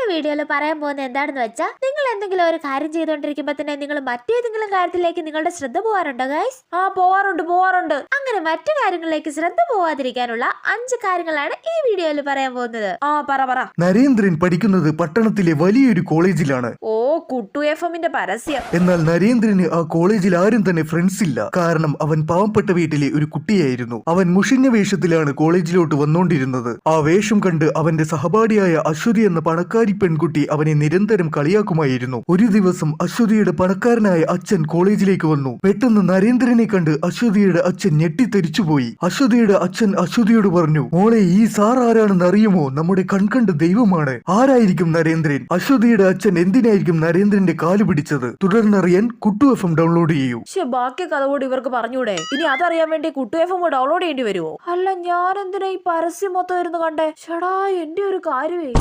ഇന്നത്തെ വീഡിയോയിൽ പറയാൻ പോകുന്നത് എന്താണെന്ന് വെച്ചാൽ നിങ്ങൾ എന്തെങ്കിലും ഒരു കാര്യം ചെയ്തുകൊണ്ടിരിക്കുമ്പോൾ തന്നെ നിങ്ങൾ മറ്റേതെങ്കിലും കാര്യത്തിലേക്ക് നിങ്ങളുടെ ശ്രദ്ധ പോകാറുണ്ടോ ഗൈസ്? പോവാറുണ്ട്. അങ്ങനെ മറ്റു കാര്യങ്ങളിലേക്ക് ശ്രദ്ധ പോവാതിരിക്കാനുള്ള 5 കാര്യങ്ങളാണ് ഈ വീഡിയോയിൽ പറയാൻ പോകുന്നത്. പറ. നരേന്ദ്രൻ പഠിക്കുന്നത് പട്ടണത്തിലെ വലിയൊരു കോളേജിലാണ്. ഓ, കുട്ടു എഫ്എമ്മിന്റെ പരസ്യം. എന്നാൽ നരേന്ദ്രന് ആ കോളേജിൽ ആരും തന്നെ ഫ്രണ്ട്സ് ഇല്ല. കാരണം അവൻ പാവപ്പെട്ട വീട്ടിലെ ഒരു കുട്ടിയായിരുന്നു. അവൻ മുഷിഞ്ഞ വേഷത്തിലാണ് കോളേജിലോട്ട് വന്നോണ്ടിരുന്നത്. ആ വേഷം കണ്ട് അവന്റെ സഹപാഠിയായ അശ്വതി എന്ന പണക്കാരി പെൺകുട്ടി അവനെ നിരന്തരം കളിയാക്കുമായിരുന്നു. ഒരു ദിവസം അശ്വതിയുടെ പണക്കാരനായ അച്ഛൻ കോളേജിലേക്ക് വന്നു. പെട്ടെന്ന് നരേന്ദ്രനെ കണ്ട് അശ്വതിയുടെ അച്ഛൻ ഞെട്ടിത്തെറിച്ചുപോയി. അശ്വതിയുടെ അച്ഛൻ അശ്വതിയോട് പറഞ്ഞു, മോളെ, ഈ സാർ ആരാണെന്ന് അറിയുമോ? നമ്മുടെ കൺകണ്ട ദൈവമാണ്. ആരായിരിക്കും നരേന്ദ്രൻ? അശ്വതിയുടെ അച്ഛൻ എന്തിനായിരിക്കും നരേന്ദ്രന്റെ കാല് പിടിച്ചത്? തുടർന്നറിയാൻ കുട്ടു എഫ്എം ഡൗൺലോഡ് ചെയ്യൂ. ബാക്കി കഥ കൂടി ഇവർക്ക് പറഞ്ഞൂടെ? ഇനി അതറിയാൻ വേണ്ടി കുട്ടു എഫ്എം ഡൗൺലോഡ് ചെയ്യേണ്ടി വരുമോ? അല്ല, ഞാൻ എന്തിനാ ഈ പരസ്യം മൊത്തം ഇരുന്ന് കണ്ടേ? ഷടാ, എന്റെ ഒരു കാര്യമേ.